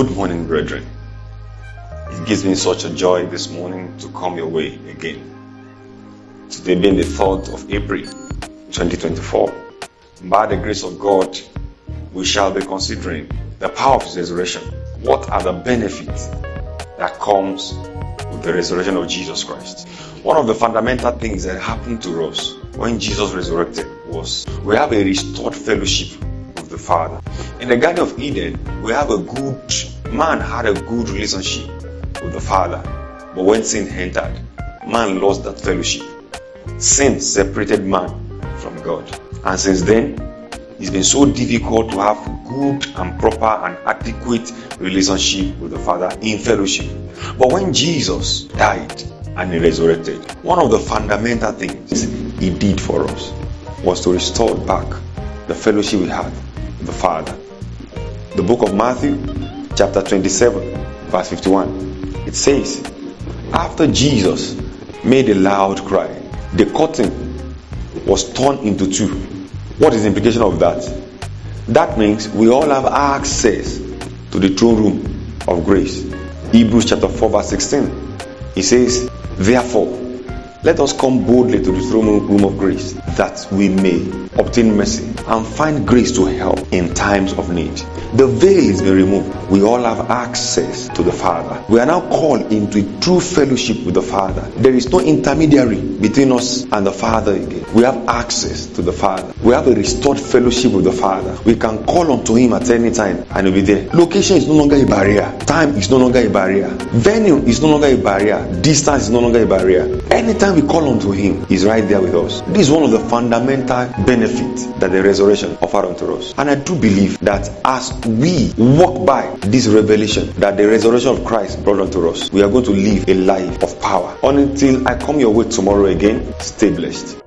Good morning, brethren. It gives me such a joy this morning to come your way again. Today being the 3rd of April, 2024. By the grace of God, we shall be considering the power of His resurrection. What are the benefits that comes with the resurrection of Jesus Christ? One of the fundamental things that happened to us when Jesus resurrected was we have a restored fellowship with the Father. In the Garden of Eden, man had a good relationship with the Father. But when sin entered, man lost that fellowship. Sin separated man from God. And since then, it's been so difficult to have good and proper and adequate relationship with the Father in fellowship. But when Jesus died and He resurrected, one of the fundamental things He did for us was to restore back the fellowship we had with the Father. The book of Matthew, chapter 27, verse 51, it says, after Jesus made a loud cry, the curtain was torn into two. What is the implication of that? That means we all have access to the throne room of grace. Hebrews chapter 4, verse 16, it says, therefore, let us come boldly to the throne room of grace, that we may obtain mercy and find grace to help in times of need. The veil has been removed. We all have access to the Father. We are now called into a true fellowship with the Father. There is no intermediary between us and the Father again. We have access to the Father. We have a restored fellowship with the Father. We can call unto Him at any time and He'll be there. Location is no longer a barrier. Time is no longer a barrier. Venue is no longer a barrier. Distance is no longer a barrier. Anytime we call unto Him, He's right there with us. This is one of the fundamental benefits that the resurrection offered unto us. And I do believe that as we walk by this revelation that the resurrection of Christ brought unto us, we are going to live a life of power. Until I come your way tomorrow again, stay blessed.